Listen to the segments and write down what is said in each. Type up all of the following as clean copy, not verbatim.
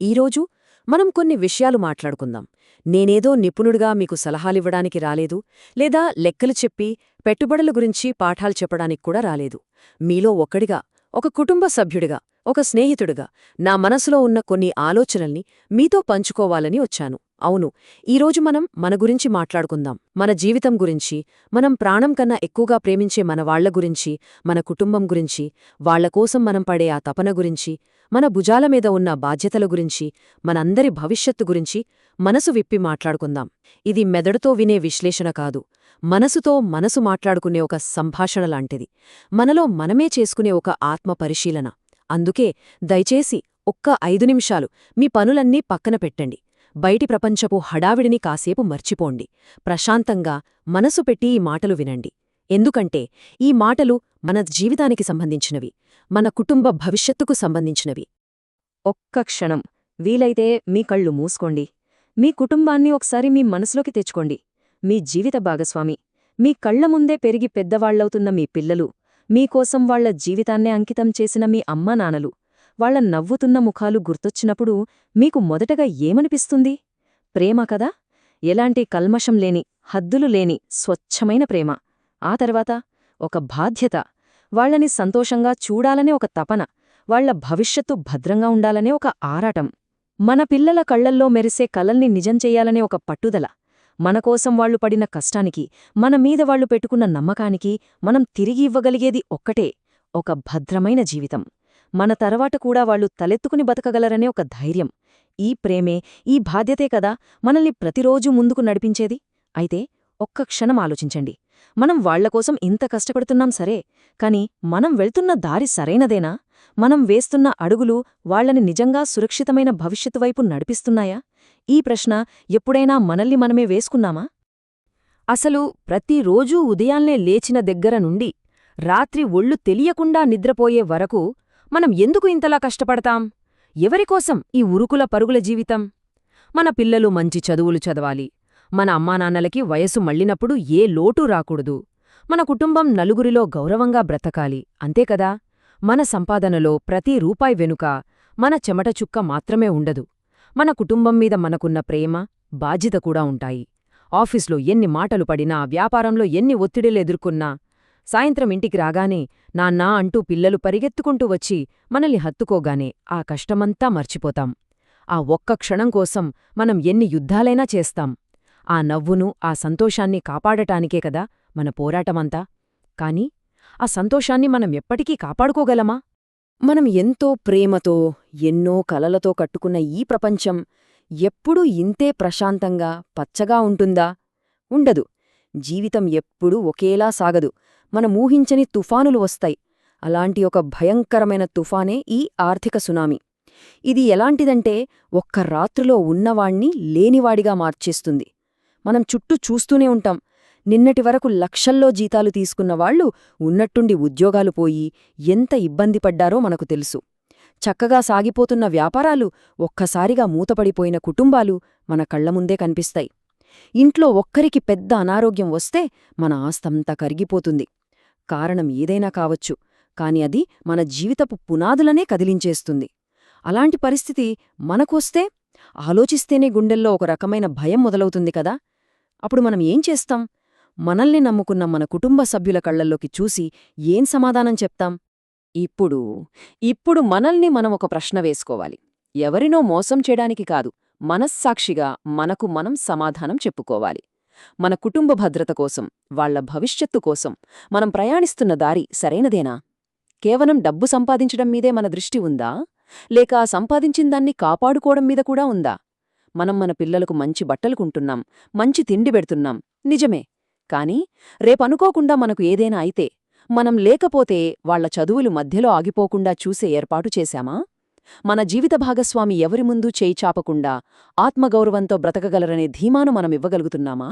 ఈరోజు మనం కొన్ని విషయాలు మాట్లాడుకుందాం. నేనేదో నిపుణుడిగా మీకు సలహాలివ్వడానికి రాలేదు, లేదా లెక్కలు చెప్పి పెట్టుబడుల గురించి పాఠాలు చెప్పడానికి కూడా రాలేదు. మీలో ఒక్కడిగా, ఒక కుటుంబ సభ్యుడిగా, ఒక స్నేహితుడిగా నా మనసులో ఉన్న కొన్ని ఆలోచనల్ని మీతో పంచుకోవాలని వచ్చాను. అవును, ఈరోజు మనం మన గురించి మాట్లాడుకుందాం. మన జీవితం గురించి, మనం ప్రాణం కన్నా ఎక్కువగా ప్రేమించే మన వాళ్ల గురించి, మన కుటుంబం గురించి, వాళ్లకోసం మనం పడే ఆ తపన గురించి, మన భుజాల మీద ఉన్న బాధ్యతల గురించి, మనందరి భవిష్యత్తు గురించి మనసు విప్పి మాట్లాడుకుందాం. ఇది మెదడుతో వినే విశ్లేషణ కాదు, మనసుతో మనసు మాట్లాడుకునే ఒక సంభాషణ లాంటిది. మనలో మనమే చేసుకునే ఒక ఆత్మ పరిశీలన. అందుకే దయచేసి ఒక్క 5 నిమిషాలు మీ పనులన్నీ పక్కన పెట్టండి. బయటి ప్రపంచపు హడావిడిని కాసేపు మర్చిపోండి. ప్రశాంతంగా మనసు పెట్టి ఈ మాటలు వినండి. ఎందుకంటే ఈ మాటలు మన జీవితానికి సంబంధించినవి, మన కుటుంబ భవిష్యత్తుకు సంబంధించినవి. ఒక్క క్షణం వీలైతే మీ కళ్ళు మూసుకోండి. మీ కుటుంబాన్ని ఒకసారి మీ మనసులోకి తెచ్చుకోండి. మీ జీవిత భాగస్వామి, మీ కళ్ల ముందే పెరిగి పెద్దవాళ్లవుతున్న మీ పిల్లలు, మీకోసం వాళ్ల జీవితాన్నే అంకితం చేసిన మీ అమ్మానాన్నలు, వాళ్ల నవ్వుతున్న ముఖాలు గుర్తొచ్చినప్పుడు మీకు మొదటగా ఏమనిపిస్తుంది? ప్రేమ కదా? ఎలాంటి కల్మషం లేని, హద్దులు లేని స్వచ్ఛమైన ప్రేమ. ఆ తర్వాత ఒక బాధ్యత, వాళ్లని సంతోషంగా చూడాలనే ఒక తపన, వాళ్ల భవిష్యత్తు భద్రంగా ఉండాలనే ఒక ఆరాటం, మన పిల్లల కళ్లల్లో మెరిసే కలల్ని నిజం చెయ్యాలనే ఒక పట్టుదల. మనకోసం వాళ్లు పడిన కష్టానికి, మన మీద వాళ్లు పెట్టుకున్న నమ్మకానికి మనం తిరిగి ఇవ్వగలిగేది ఒక్కటే, ఒక భద్రమైన జీవితం. మన తర్వాత కూడా వాళ్లు తలెత్తుకుని బతకగలరనే ఒక ధైర్యం. ఈ ప్రేమే, ఈ బాధ్యతే కదా మనల్ని ప్రతిరోజూ ముందుకు నడిపించేది. అయితే ఒక్క క్షణం ఆలోచించండి. మనం వాళ్లకోసం ఇంత కష్టపడుతున్నాం సరే, కాని మనం వెళ్తున్న దారి సరైనదేనా? మనం వేస్తున్న అడుగులు వాళ్లని నిజంగా సురక్షితమైన భవిష్యత్తు వైపు నడిపిస్తున్నాయా? ఈ ప్రశ్న ఎప్పుడైనా మనల్ని మనమే వేసుకున్నామా? అసలు ప్రతిరోజూ ఉదయాన్నే లేచిన దగ్గర నుండి రాత్రి ఒళ్ళు తెలియకుండా నిద్రపోయే వరకు మనం ఎందుకు ఇంతలా కష్టపడతాం? ఎవరికోసం ఈ ఉరుకుల పరుగుల జీవితం? మన పిల్లలు మంచి చదువులు చదవాలి, మన అమ్మానాన్నలకి వయసు మళ్ళినప్పుడు ఏ లోటూ రాకూడదు, మన కుటుంబం నలుగురిలో గౌరవంగా బ్రతకాలి, అంతేకదా? మన సంపాదనలో ప్రతి రూపాయి వెనుక మన చెమట చుక్క మాత్రమే ఉండదు. మన కుటుంబం మీద మనకున్న ప్రేమ, బాధ్యత కూడా ఉంటాయి. ఆఫీస్లో ఎన్ని మాటలు పడినా, వ్యాపారంలో ఎన్ని ఒత్తిడిలు ఎదుర్కొన్నా, సాయంత్రం ఇంటికి రాగానే నాన్నా అంటూ పిల్లలు పరిగెత్తుకుంటూ వచ్చి మనల్ని హత్తుకోగానే ఆ కష్టమంతా మర్చిపోతాం. ఆ ఒక్క క్షణం కోసం మనం ఎన్ని యుద్ధాలైనా చేస్తాం. ఆ నవ్వును, ఆ సంతోషాన్ని కాపాడటానికే కదా మన పోరాటమంతా. కాని ఆ సంతోషాన్ని మనం ఎప్పటికీ కాపాడుకోగలమా? మనం ఎంతో ప్రేమతో, ఎన్నో కలలతో కట్టుకున్న ఈ ప్రపంచం ఎప్పుడూ ఇంతే ప్రశాంతంగా, పచ్చగా ఉంటుందా? ఉండదు. జీవితం ఎప్పుడూ ఒకేలా సాగదు. మనమూహించని తుఫానులు వస్తాయి. అలాంటి ఒక భయంకరమైన తుఫానే ఈ ఆర్థిక సునామీ. ఇది ఎలాంటిదంటే ఒక్క రాత్రిలో ఉన్నవాణ్ణి లేనివాడిగా మార్చేస్తుంది. మనం చుట్టూ చూస్తూనే ఉంటాం. నిన్నటి వరకు లక్షల్లో జీతాలు తీసుకున్నవాళ్లు ఉన్నట్టుండి ఉద్యోగాలు పోయి ఎంత ఇబ్బంది పడ్డారో మనకు తెలుసు. చక్కగా సాగిపోతున్న వ్యాపారాలు ఒక్కసారిగా మూతపడిపోయిన కుటుంబాలు మన కళ్లముందే కనిపిస్తాయి. ఇంట్లో ఒక్కరికి పెద్ద అనారోగ్యం వస్తే మన ఆస్తంతా కరిగిపోతుంది. కారణం ఏదైనా కావచ్చు, కాని అది మన జీవితపు పునాదులనే కదిలించేస్తుంది. అలాంటి పరిస్థితి మనకొస్తే ఆలోచిస్తేనే గుండెల్లో ఒక రకమైన భయం మొదలవుతుంది కదా. అప్పుడు మనం ఏం చేస్తాం? మనల్ని నమ్ముకున్న మన కుటుంబ సభ్యుల కళ్లల్లోకి చూసి ఏం సమాధానం చెప్తాం? ఇప్పుడు మనల్ని మనం ఒక ప్రశ్న వేసుకోవాలి. ఎవరినో మోసం చేయడానికి కాదు, మనస్సాక్షిగా మనకు మనం సమాధానం చెప్పుకోవాలి. మన కుటుంబ భద్రత కోసం, వాళ్ల భవిష్యత్తు కోసం మనం ప్రయాణిస్తున్న దారి సరైనదేనా? కేవలం డబ్బు సంపాదించడం మీదే మన దృష్టి ఉందా? లేక ఆ సంపాదించిందాన్ని కాపాడుకోవడం మీద కూడా ఉందా? మనం మన పిల్లలకు మంచి బట్టలు కొంటున్నాం, మంచి తిండి పెడుతున్నాం, నిజమే. కాని రేపనుకోకుండా మనకు ఏదైనా అయితే, మనం లేకపోతే వాళ్ల చదువులు మధ్యలో ఆగిపోకుండా చూసే ఏర్పాటు చేశామా? మన జీవిత భాగస్వామి ఎవరి ముందూ చేయి చాపకుండా ఆత్మగౌరవంతో బ్రతకగలరనే ధీమాను మనమివ్వగలుగుతున్నామా?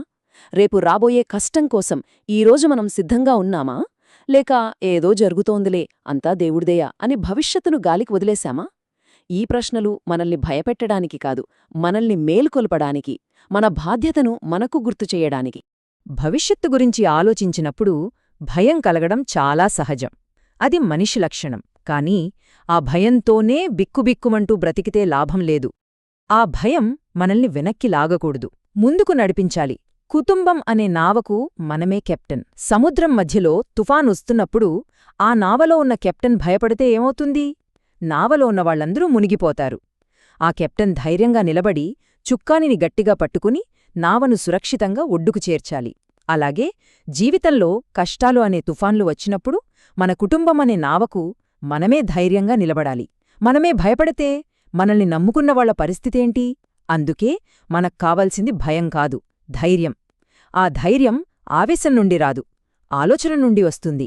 రేపు రాబోయే కష్టం కోసం ఈరోజు మనం సిద్ధంగా ఉన్నామా? లేక ఏదో జరుగుతోందిలే, అంతా దేవుడిదయా అని భవిష్యత్తును గాలికి వదిలేశామా? ఈ ప్రశ్నలు మనల్ని భయపెట్టడానికి కాదు, మనల్ని మేల్కొల్పడానికి, మన బాధ్యతను మనకు గుర్తుచెయ్యడానికి. భవిష్యత్తు గురించి ఆలోచించినప్పుడు భయం కలగడం చాలా సహజం. అది మనిషి లక్షణం. కాని ఆ భయంతోనే బిక్కుబిక్కుమంటూ బ్రతికితే లాభం లేదు. ఆ భయం మనల్ని వెనక్కి లాగకూడదు, ముందుకు నడిపించాలి. కుటుంబం అనే నావకు మనమే కెప్టెన్. సముద్రం మధ్యలో తుఫానొస్తున్నప్పుడు ఆ నావలో ఉన్న కెప్టెన్ భయపడితే ఏమవుతుంది? నావలో ఉన్న వాళ్ళందరూ మునిగిపోతారు. ఆ కెప్టెన్ ధైర్యంగా నిలబడి చుక్కానిని గట్టిగా పట్టుకుని నావను సురక్షితంగా ఒడ్డుకు చేర్చాలి. అలాగే జీవితంలో కష్టాలు అనే తుఫాన్లు వచ్చినప్పుడు మన కుటుంబమనే నావకు మనమే ధైర్యంగా నిలబడాలి. మనమే భయపడితే మనల్ని నమ్ముకున్నవాళ్ల పరిస్థితేంటి? అందుకే మనక్కావలసింది భయం కాదు, ధైర్యం. ఆ ధైర్యం ఆవేశం నుండి రాదు, ఆలోచన నుండి వస్తుంది.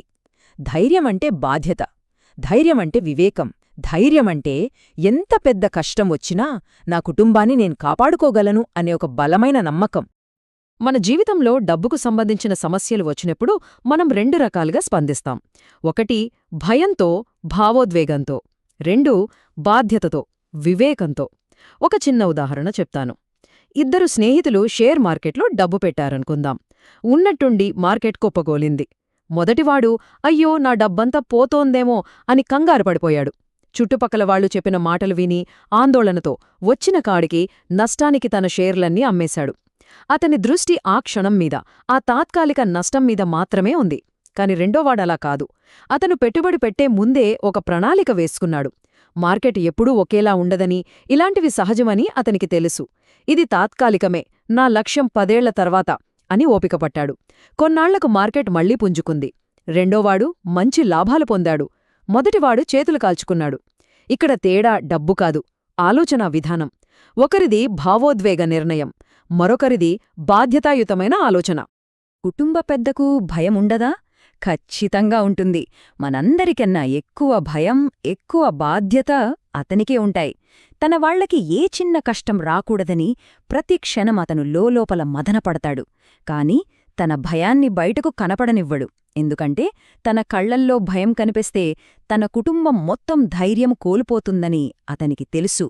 ధైర్యమంటే బాధ్యత, ధైర్యమంటే వివేకం, ధైర్యమంటే ఎంత పెద్ద కష్టం వచ్చినా నా కుటుంబాన్ని నేను కాపాడుకోగలను అనే ఒక బలమైన నమ్మకం. మన జీవితంలో డబ్బుకు సంబంధించిన సమస్యలు వచ్చినప్పుడు మనం రెండు రకాలుగా స్పందిస్తాం. ఒకటి భయంతో, భావోద్వేగంతో. రెండు బాధ్యతతో, వివేకంతో. ఒక చిన్న ఉదాహరణ చెప్తాను. ఇద్దరు స్నేహితులు షేర్ మార్కెట్లో డబ్బు పెట్టారనుకుందాం. ఉన్నట్టుండి మార్కెట్ కుప్పగోలింది. మొదటివాడు అయ్యో నా డబ్బంతా పోతోందేమో అని కంగారు పడిపోయాడు. చుట్టుపక్కల వాళ్లు చెప్పిన మాటలు విని ఆందోళనతో వచ్చిన కాడికి నష్టానికి తన షేర్లన్నీ అమ్మేశాడు. అతని దృష్టి ఆ క్షణం మీద, ఆ తాత్కాలిక నష్టం మీద మాత్రమే ఉంది. కాని రెండోవాడలా కాదు. అతను పెట్టుబడి పెట్టే ముందే ఒక ప్రణాళిక వేసుకున్నాడు. మార్కెట్ ఎప్పుడూ ఒకేలా ఉండదని, ఇలాంటివి సహజమని అతనికి తెలుసు. ఇది తాత్కాలికమే, నా లక్ష్యం 10 ఏళ్ల తర్వాత అని ఓపికపట్టాడు. కొన్నాళ్లకు మార్కెట్ మళ్లీ పుంజుకుంది. రెండోవాడు మంచి లాభాలు పొందాడు. మొదటివాడు చేతులు కాల్చుకున్నాడు. ఇక్కడ తేడా డబ్బు కాదు, ఆలోచనా విధానం. ఒకరిది భావోద్వేగ నిర్ణయం, మరొకరిది బాధ్యతాయుతమైన ఆలోచన. కుటుంబ పెద్దకు భయముండదా? ఖచ్చితంగా ఉంటుంది. మనందరికన్నా ఎక్కువ భయం, ఎక్కువ బాధ్యత అతనికే ఉంటాయి. తన వాళ్లకి ఏ చిన్న కష్టం రాకూడదని ప్రతి క్షణం అతను లోలోపల మదనపడతాడు. కాని తన భయాన్ని బయటకు కనపడనివ్వడు. ఎందుకంటే తన కళ్లల్లో భయం కనిపిస్తే తన కుటుంబం మొత్తం ధైర్యం కోల్పోతుందని అతనికి తెలుసు.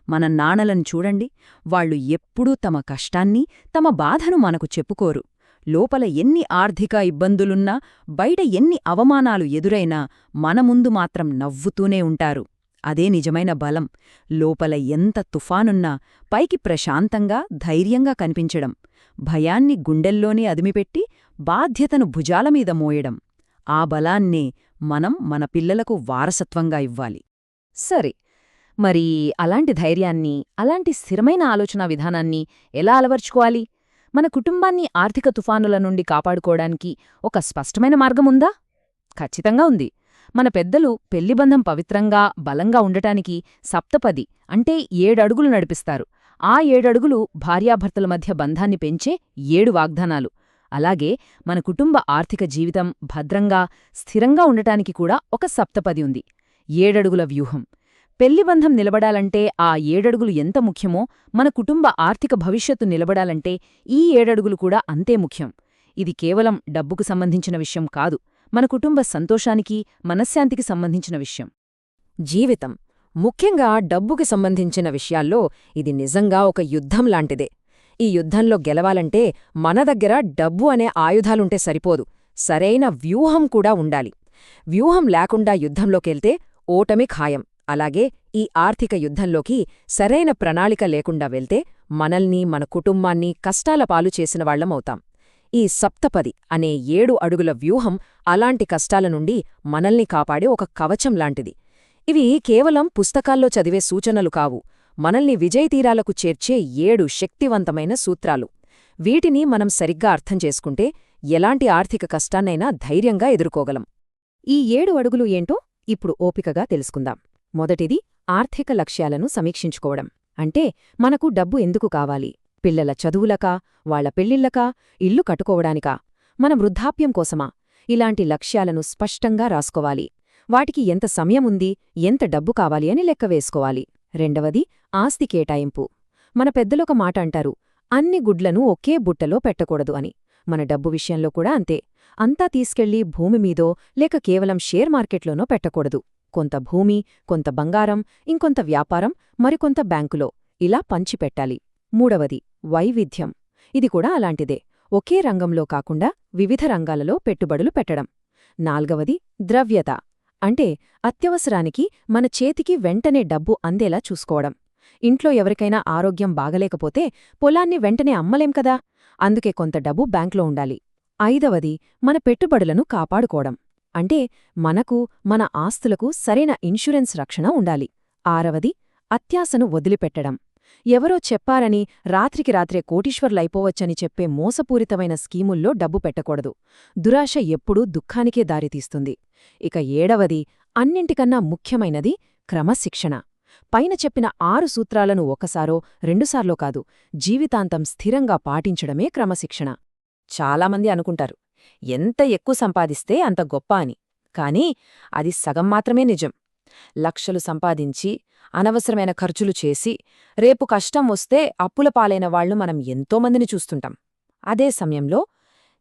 మన నాన్నలను చూడండి, వాళ్లు ఎప్పుడూ తమ కష్టాన్ని, తమ బాధను మనకు చెప్పుకోరు. లోపల ఎన్ని ఆర్థిక ఇబ్బందులున్నా, బయట ఎన్ని అవమానాలు ఎదురైనా మన ముందు మాత్రం నవ్వుతూనే ఉంటారు. అదే నిజమైన బలం. లోపల ఎంత తుఫానున్నా పైకి ప్రశాంతంగా, ధైర్యంగా కనిపించడం. భయాన్ని గుండెల్లోనే అదిమిపెట్టి బాధ్యతను భుజాలమీద మోయడం. ఆ బలాన్నే మనం మన పిల్లలకు వారసత్వంగా ఇవ్వాలి. సరే, మరి అలాంటి ధైర్యాన్ని, అలాంటి స్థిరమైన ఆలోచనా విధానాన్ని ఎలా అలవర్చుకోవాలి? మన కుటుంబాన్ని ఆర్థిక తుఫానుల నుండి కాపాడుకోవడానికి ఒక స్పష్టమైన మార్గముందా? ఖచ్చితంగా ఉంది. మన పెద్దలు పెళ్లిబంధం పవిత్రంగా, బలంగా ఉండటానికి సప్తపది అంటే 7 అడుగులు నడిపిస్తారు. ఆ 7 అడుగులు భార్యాభర్తల మధ్య బంధాన్ని పెంచే 7 వాగ్దానాలు. అలాగే మన కుటుంబ ఆర్థిక జీవితం భద్రంగా, స్థిరంగా ఉండటానికి కూడా ఒక సప్తపది ఉంది, 7 అడుగుల వ్యూహం. పెళ్లిబంధం నిలబడాలంటే ఆ 7 అడుగులు ఎంత ముఖ్యమో, మన కుటుంబ ఆర్థిక భవిష్యత్తు నిలబడాలంటే ఈ 7 అడుగులు కూడా అంతే ముఖ్యం. ఇది కేవలం డబ్బుకు సంబంధించిన విషయం కాదు, మన కుటుంబ సంతోషానికి, మనశ్శాంతికి సంబంధించిన విషయం. జీవితం, ముఖ్యంగా డబ్బుకి సంబంధించిన విషయాల్లో ఇది నిజంగా ఒక యుద్ధం లాంటిదే. ఈ యుద్ధంలో గెలవాలంటే మన దగ్గర డబ్బు అనే ఆయుధాలుంటే సరిపోదు, సరైన వ్యూహం కూడా ఉండాలి. వ్యూహం లేకుండా యుద్ధంలోకెళ్తే ఓటమి ఖాయం. అలాగే ఈ ఆర్థిక యుద్ధంలోకి సరైన ప్రణాళిక లేకుండా వెళ్తే మనల్ని, మన కుటుంబాన్ని కష్టాల పాలు చేసిన వాళ్లమవుతాం. ఈ సప్తపది అనే 7 అడుగుల వ్యూహం అలాంటి కష్టాల నుండి మనల్ని కాపాడే ఒక కవచం లాంటిది. ఇవి కేవలం పుస్తకాల్లో చదివే సూచనలు కావు, మనల్ని విజయతీరాలకు చేర్చే 7 శక్తివంతమైన సూత్రాలు. వీటిని మనం సరిగ్గా అర్థం చేసుకుంటే ఎలాంటి ఆర్థిక కష్టాన్నైనా ధైర్యంగా ఎదుర్కోగలం. ఈ 7 అడుగులు ఏంటో ఇప్పుడు ఓపికగా తెలుసుకుందాం. మొదటిది ఆర్థిక లక్ష్యాలను సమీక్షించుకోవడం. అంటే మనకు డబ్బు ఎందుకు కావాలి? పిల్లల చదువులకా, వాళ్ల పెళ్లిళ్లకా, ఇల్లు కట్టుకోవడానికా, మన వృద్ధాప్యం కోసమా? ఇలాంటి లక్ష్యాలను స్పష్టంగా రాసుకోవాలి. వాటికి ఎంత సమయముంది, ఎంత డబ్బు కావాలి అని లెక్క వేసుకోవాలి. రెండవది ఆస్తి కేటాయింపు. మన పెద్దలొక మాట అంటారు, అన్ని గుడ్లను ఒకే బుట్టలో పెట్టకూడదు అని. మన డబ్బు విషయంలో కూడా అంతే. అంతా తీసుకెళ్లి భూమిమీదో లేక కేవలం షేర్ మార్కెట్లోనో పెట్టకూడదు. కొంత భూమి, కొంత బంగారం, ఇంకొంత వ్యాపారం, మరికొంత బ్యాంకులో ఇలా పంచిపెట్టాలి. మూడవది వైవిధ్యం. ఇది కూడా అలాంటిదే, ఒకే రంగంలో కాకుండా వివిధ రంగాలలో పెట్టుబడులు పెట్టడం. నాల్గవది ద్రవ్యత. అంటే అత్యవసరానికి మన చేతికి వెంటనే డబ్బు అందేలా చూసుకోవడం. ఇంట్లో ఎవరికైనా ఆరోగ్యం బాగలేకపోతే పొలాన్ని వెంటనే అమ్మలేం కదా, అందుకే కొంత డబ్బు బ్యాంక్లో ఉండాలి. 5వది మన పెట్టుబడులను కాపాడుకోవడం. అంటే మనకు, మన ఆస్తులకు సరైన ఇన్షూరెన్స్ రక్షణ ఉండాలి. 6వది అత్యాశను వదిలిపెట్టడం. ఎవరో చెప్పారని రాత్రికి రాత్రే కోటీశ్వర్లైపోవచ్చని చెప్పే మోసపూరితమైన స్కీముల్లో డబ్బు పెట్టకూడదు. దురాశ ఎప్పుడూ దుఃఖానికే దారితీస్తుంది. ఇక 7వది అన్నింటికన్నా ముఖ్యమైనది క్రమశిక్షణ. పైన చెప్పిన 6 సూత్రాలను ఒకసారో రెండుసార్లో కాదు, జీవితాంతం స్థిరంగా పాటించడమే క్రమశిక్షణ. చాలామంది అనుకుంటారు, ఎంత ఎక్కువ సంపాదిస్తే అంత గొప్ప అని. కానీ అది సగం మాత్రమే నిజం. లక్షలు సంపాదించి అనవసరమైన ఖర్చులు చేసి రేపు కష్టం వస్తే అప్పుల పాలైన వాళ్లు మనం ఎంతోమందిని చూస్తుంటాం. అదే సమయంలో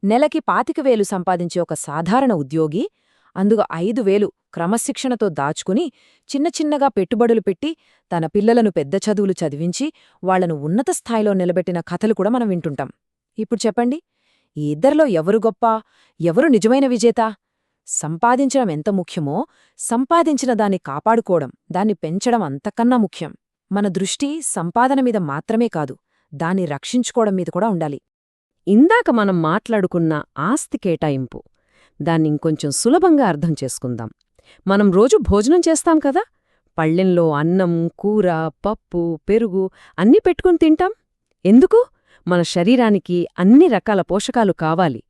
నెలకి 25,000 సంపాదించే ఒక సాధారణ ఉద్యోగి అందుకు 5,000 క్రమశిక్షణతో దాచుకుని చిన్న చిన్నగా పెట్టుబడులు పెట్టి తన పిల్లలను పెద్ద చదువులు చదివించి వాళ్లను ఉన్నత స్థాయిలో నిలబెట్టిన కథలు కూడా మనం వింటుంటాం. ఇప్పుడు చెప్పండి, ఈ ఇద్దరిలో ఎవరు గొప్ప, ఎవరు నిజమైన విజేత? సంపాదించడం ఎంత ముఖ్యమో సంపాదించిన దాన్ని కాపాడుకోవడం, దాన్ని పెంచడం అంతకన్నా ముఖ్యం. మన దృష్టి సంపాదన మీద మాత్రమే కాదు, దాన్ని రక్షించుకోవడం మీద కూడా ఉండాలి. ఇందాక మనం మాట్లాడుకున్న ఆస్తి కేటాయింపు, దాన్నింకొంచెం సులభంగా అర్థం చేసుకుందాం. మనం రోజు భోజనం చేస్తాం కదా, పళ్ళెంలో అన్నం, కూర, పప్పు, పెరుగు అన్నీ పెట్టుకుని తింటాం. ఎందుకు? మన శరీరానికి అన్ని రకాల పోషకాలు కావాలి.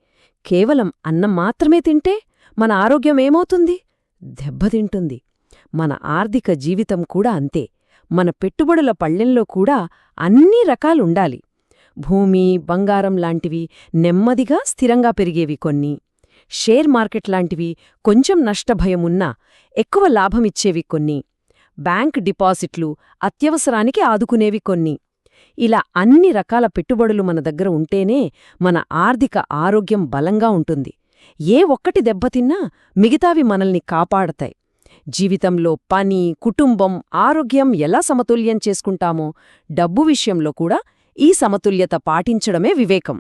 కేవలం అన్నం మాత్రమే తింటే మన ఆరోగ్యం ఏమవుతుంది? దెబ్బతింటుంది. మన ఆర్థిక జీవితం కూడా అంతే. మన పెట్టుబడుల పళ్ళెంలో కూడా అన్ని రకాలుండాలి. భూమి, బంగారం లాంటివి నెమ్మదిగా స్థిరంగా పెరిగేవి కొన్ని, షేర్ మార్కెట్ లాంటివి కొంచెం నష్టభయమున్నా ఎక్కువ లాభమిచ్చేవి కొన్ని, బ్యాంక్ డిపాజిట్లు అత్యవసరానికి ఆదుకునేవి కొన్ని. ఇలా అన్ని రకాల పెట్టుబడులు మన దగ్గర ఉంటేనే మన ఆర్థిక ఆరోగ్యం బలంగా ఉంటుంది. ఏ ఒక్కటి దెబ్బతిన్నా మిగతావి మనల్ని కాపాడతాయి. జీవితంలో పని, కుటుంబం, ఆరోగ్యం ఎలా సమతుల్యం చేసుకుంటామో డబ్బు విషయంలో కూడా ఈ సమతుల్యత పాటించడమే వివేకం.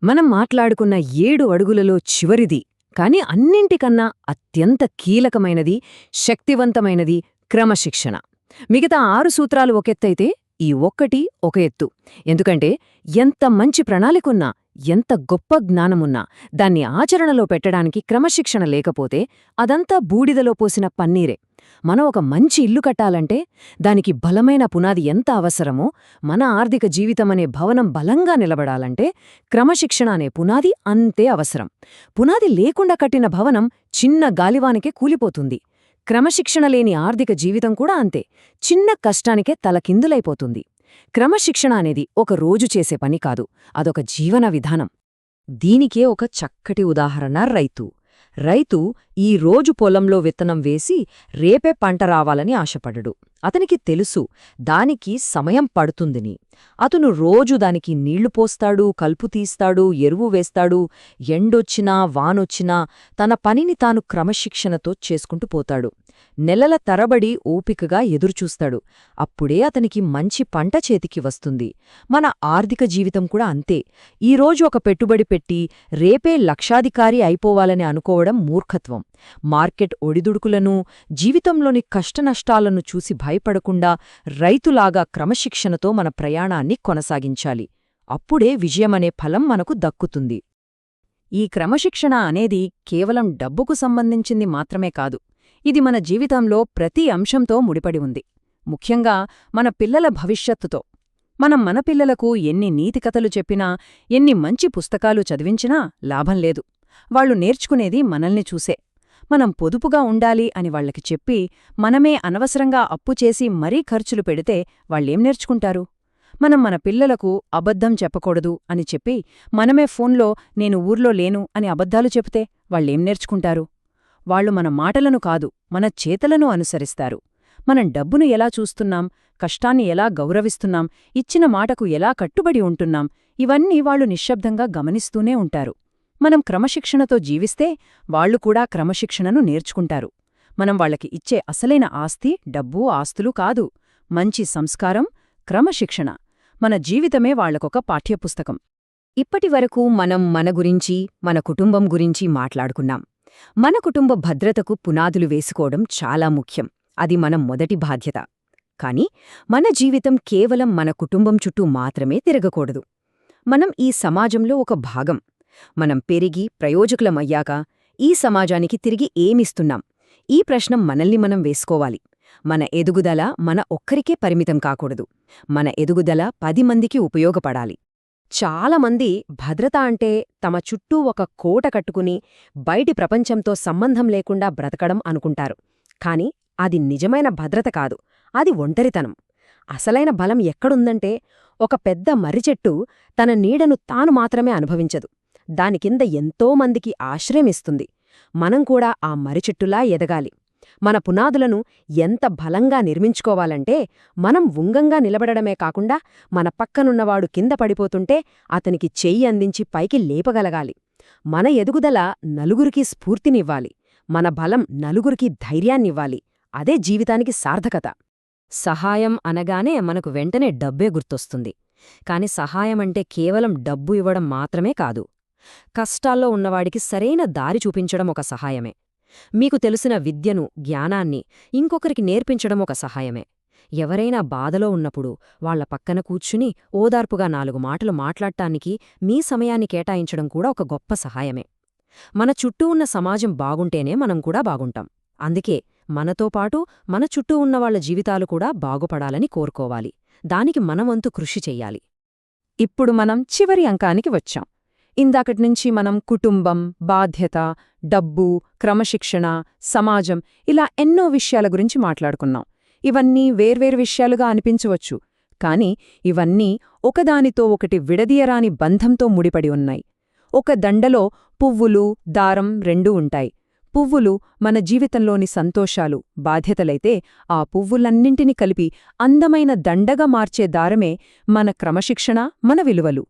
మనం మాట్లాడుకున్న 7 అడుగులలో చివరిది, కాని అన్నింటికన్నా అత్యంత కీలకమైనది, శక్తివంతమైనది క్రమశిక్షణ. మిగతా 6 సూత్రాలు ఒకెత్తైతే ఈ ఒక్కటి ఒక ఎత్తు. ఎందుకంటే ఎంత మంచి ప్రణాళికున్నా, ఎంత గొప్ప జ్ఞానమున్నా దాన్ని ఆచరణలో పెట్టడానికి క్రమశిక్షణ లేకపోతే అదంతా బూడిదలో పోసిన పన్నీరే. మనం ఒక మంచి ఇల్లు కట్టాలంటే దానికి బలమైన పునాది ఎంత అవసరమో, మన ఆర్థిక జీవితమనే భవనం బలంగా నిలబడాలంటే క్రమశిక్షణ అనే పునాది అంతే అవసరం. పునాది లేకుండా కట్టిన భవనం చిన్న గాలివానికే కూలిపోతుంది. క్రమశిక్షణ లేని ఆర్థిక జీవితం కూడా అంతే, చిన్న కష్టానికే తలకిందులైపోతుంది. క్రమశిక్షణ అనేది ఒక రోజు చేసే పని కాదు, అదొక జీవన విధానం. దీనికే ఒక చక్కటి ఉదాహరణ రైతు ఈ రోజు పొలంలో విత్తనం వేసి రేపే పంట రావాలని ఆశపడడు. అతనికి తెలుసు దానికి సమయం పడుతుందని. అతను రోజు దానికి నీళ్లు పోస్తాడు, కలుపు తీస్తాడు, ఎరువు వేస్తాడు. ఎండొచ్చినా వానొచ్చినా తన పనిని తాను క్రమశిక్షణతో చేసుకుంటూ పోతాడు. నెలల తరబడి ఓపికగా ఎదురుచూస్తాడు. అప్పుడే అతనికి మంచి పంట చేతికి వస్తుంది. మన ఆర్థిక జీవితం కూడా అంతే. ఈరోజు ఒక పెట్టుబడి పెట్టి రేపే లక్షాధికారి అయిపోవాలని అనుకోవడం మూర్ఖత్వం. మార్కెట్ ఒడిదుడుకులను, జీవితంలోని కష్టనష్టాలను చూసి భయపడకుండా రైతులాగా క్రమశిక్షణతో మన ప్రయాణాన్ని కొనసాగించాలి. అప్పుడే విజయమనే ఫలం మనకు దక్కుతుంది. ఈ క్రమశిక్షణ అనేది కేవలం డబ్బుకు సంబంధించింది మాత్రమే కాదు, ఇది మన జీవితంలో ప్రతి అంశంతో ముడిపడి ఉంది. ముఖ్యంగా మన పిల్లల భవిష్యత్తుతో. మనం మన పిల్లలకు ఎన్ని నీతికథలు చెప్పినా, ఎన్ని మంచి పుస్తకాలు చదివించినా లాభం లేదు. వాళ్లు నేర్చుకునేది మనల్ని చూసే. మనం పొదుపుగా ఉండాలి అని వాళ్లకి చెప్పి మనమే అనవసరంగా అప్పుచేసి మరీ ఖర్చులు పెడితే వాళ్లేం నేర్చుకుంటారు? మనం మన పిల్లలకు అబద్ధం చెప్పకూడదు అని చెప్పి మనమే ఫోన్లో నేను ఊర్లో లేను అని అబద్ధాలు చెబితే వాళ్లేం నేర్చుకుంటారు? వాళ్లు మన మాటలను కాదు, మన చేతలను అనుసరిస్తారు. మనం డబ్బును ఎలా చూస్తున్నాం, కష్టాన్ని ఎలా గౌరవిస్తున్నాం, ఇచ్చిన మాటకు ఎలా కట్టుబడి ఉంటున్నాం, ఇవన్నీ వాళ్లు నిశ్శబ్దంగా గమనిస్తూనే ఉంటారు. మనం క్రమశిక్షణతో జీవిస్తే వాళ్లు కూడా క్రమశిక్షణను నేర్చుకుంటారు. మనం వాళ్లకి ఇచ్చే అసలైన ఆస్తి డబ్బు, ఆస్తులు కాదు, మంచి సంస్కారం, క్రమశిక్షణ. మన జీవితమే వాళ్లకొక పాఠ్యపుస్తకం. ఇప్పటివరకు మనం మన గురించి, మన కుటుంబం గురించి మాట్లాడుకున్నాం. మన కుటుంబ భద్రతకు పునాదులు వేసుకోవడం చాలా ముఖ్యం. అది మన మొదటి బాధ్యత. కాని మన జీవితం కేవలం మన కుటుంబం చుట్టూ మాత్రమే తిరగకూడదు. మనం ఈ సమాజంలో ఒక భాగం. మనం పెరిగి ప్రయోజకులమయ్యాక ఈ సమాజానికి తిరిగి ఏమిస్తున్నాం? ఈ ప్రశ్న మనల్ని మనం వేసుకోవాలి. మన ఎదుగుదల మన ఒక్కరికే పరిమితం కాకూడదు. మన ఎదుగుదల 10 మందికి ఉపయోగపడాలి. చాలామంది భద్రత అంటే తమ చుట్టూ ఒక కోట కట్టుకుని బయటి ప్రపంచంతో సంబంధం లేకుండా బ్రతకడం అనుకుంటారు. కాని అది నిజమైన భద్రత కాదు. అది ఒంటరితనం. అసలైన బలం ఎక్కడుందంటే, ఒక పెద్ద మర్రిచెట్టు తన నీడను తాను మాత్రమే అనుభవించదు. దాని కింద ఎంతోమందికి ఆశ్రయమిస్తుంది. మనం కూడా ఆ మర్రిచెట్టులా ఎదగాలి. మన పునాదులను ఎంత బలంగా నిర్మించుకోవాలంటే, మనం ఉంగంగా నిలబడమే కాకుండా మన పక్కనున్నవాడు కింద పడిపోతుంటే అతనికి చెయ్యి అందించి పైకి లేపగలగాలి. మన ఎదుగుదల నలుగురికి స్ఫూర్తినివ్వాలి. మన బలం నలుగురికి ధైర్యాన్నివ్వాలి. అదే జీవితానికి సార్థకత. సహాయం అనగానే మనకు వెంటనే డబ్బే గుర్తొస్తుంది. కాని సహాయమంటే కేవలం డబ్బు ఇవ్వడం మాత్రమే కాదు. కష్టాల్లో ఉన్నవాడికి సరైన దారి చూపించడం ఒక సహాయమే. మీకు తెలిసిన విద్యను, జ్ఞానాన్ని ఇంకొకరికి నేర్పించడం ఒక సహాయమే. ఎవరైనా బాధలో ఉన్నప్పుడు వాళ్ల పక్కన కూర్చుని ఓదార్పుగా 4 మాటలు మాట్లాడటానికి మీ సమయాన్ని కేటాయించడం కూడా ఒక గొప్ప సహాయమే. మన చుట్టూ ఉన్న సమాజం బాగుంటేనే మనం కూడా బాగుంటాం. అందుకే మనతో పాటు మన చుట్టూ ఉన్నవాళ్ల జీవితాలు కూడా బాగుపడాలని కోరుకోవాలి. దానికి మనవంతు కృషి చెయ్యాలి. ఇప్పుడు మనం చివరి అంకానికి వచ్చాం. ఇందాకట్నుంచి మనం కుటుంబం, బాధ్యత, డబ్బు, క్రమశిక్షణ, సమాజం ఇలా ఎన్నో విషయాల గురించి మాట్లాడుకున్నాం. ఇవన్నీ వేర్వేరు విషయాలుగా అనిపించవచ్చు. కాని ఇవన్నీ ఒకదానితో ఒకటి విడదీయరాని బంధంతో ముడిపడి ఉన్నాయి. ఒక దండలో పువ్వులు, దారం రెండూ ఉంటాయి. పువ్వులు మన జీవితంలోని సంతోషాలు, బాధ్యతలైతే ఆ పువ్వులన్నింటినీ కలిపి అందమైన దండగా మార్చే దారమే మన క్రమశిక్షణ, మన విలువలు.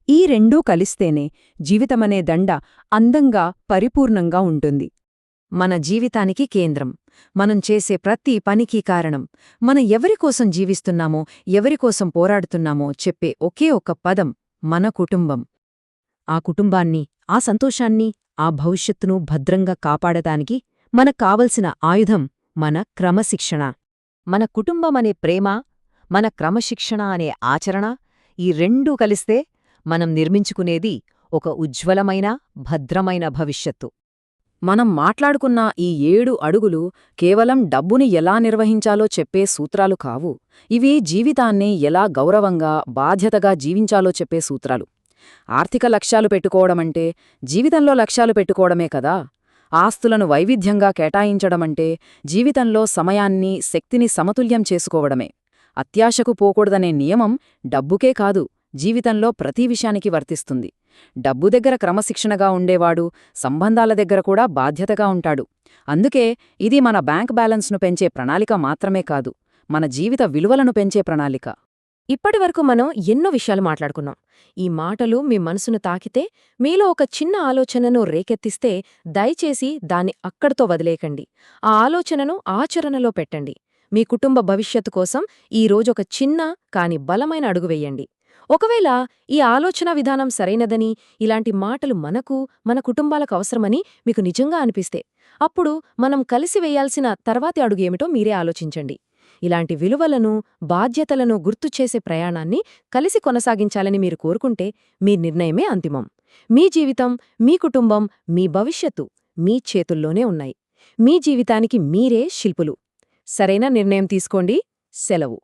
ఈ రెండూ కలిస్తేనే జీవితమనే దండ అందంగా, పరిపూర్ణంగా ఉంటుంది. మన జీవితానికి కేంద్రం, మనం చేసే ప్రతి పనికి కారణం, మనం ఎవరికోసం జీవిస్తున్నామో, ఎవరికోసం పోరాడుతున్నామో చెప్పే ఒకే ఒక్క పదం మన కుటుంబం. ఆ కుటుంబాన్ని, ఆ సంతోషాన్ని, ఆ భవిష్యత్తును భద్రంగా కాపాడటానికి మనకు కావలసిన ఆయుధం మన క్రమశిక్షణ. మన కుటుంబమనే ప్రేమ, మన క్రమశిక్షణ అనే ఆచరణ, ఈ రెండూ కలిస్తే మనం నిర్మించుకునేది ఒక ఉజ్వలమైన, భద్రమైన భవిష్యత్తు. మనం మాట్లాడుకున్న ఈ 7 అడుగులు కేవలం డబ్బుని ఎలా నిర్వహించాలో చెప్పే సూత్రాలు కావు. ఇవి జీవితాన్ని ఎలా గౌరవంగా, బాధ్యతగా జీవించాలో చెప్పే సూత్రాలు. ఆర్థిక లక్ష్యాలు పెట్టుకోవడమంటే జీవితంలో లక్ష్యాలు పెట్టుకోవడమే కదా. ఆస్తులను వైవిధ్యంగా కేటాయించడమంటే జీవితంలో సమయాన్ని, శక్తిని సమతుల్యం చేసుకోవడమే. అత్యాశకు పోకూడదనే నియమం డబ్బుకే కాదు, జీవితంలో ప్రతి విషయానికి వర్తిస్తుంది. డబ్బు దగ్గర క్రమశిక్షణగా ఉండేవాడు సంబంధాల దగ్గర కూడా బాధ్యతగా ఉంటాడు. అందుకే ఇది మన బ్యాంక్ బ్యాలెన్స్ను పెంచే ప్రణాళిక మాత్రమే కాదు, మన జీవిత విలువలను పెంచే ప్రణాళిక. ఇప్పటివరకు మనం ఎన్నో విషయాలు మాట్లాడుకున్నాం. ఈ మాటలు మీ మనసును తాకితే, మీలో ఒక చిన్న ఆలోచనను రేకెత్తిస్తే దయచేసి దాన్ని అక్కడితో వదిలేయకండి. ఆ ఆలోచనను ఆచరణలో పెట్టండి. మీ కుటుంబ భవిష్యత్తు కోసం ఈరోజొక చిన్న కాని బలమైన అడుగు వెయ్యండి. ఒకవేళ ఈ ఆలోచన విధానం సరైనదని, ఇలాంటి మాటలు మనకు, మన కుటుంబాలకు అవసరమని మీకు నిజంగా అనిపిస్తే, అప్పుడు మనం కలిసి వేయాల్సిన తర్వాతి అడుగు ఏమిటో మీరే ఆలోచించండి. ఇలాంటి విలువలను, బాధ్యతలను గుర్తుచేసే ప్రయాణాన్ని కలిసి కొనసాగించాలని మీరు కోరుకుంటే మీ నిర్ణయమే అంతిమం. మీ జీవితం, మీ కుటుంబం, మీ భవిష్యత్తు మీ చేతుల్లోనే ఉన్నాయి. మీ జీవితానికి మీరే శిల్పులు. సరైన నిర్ణయం తీసుకోండి. సెలవు.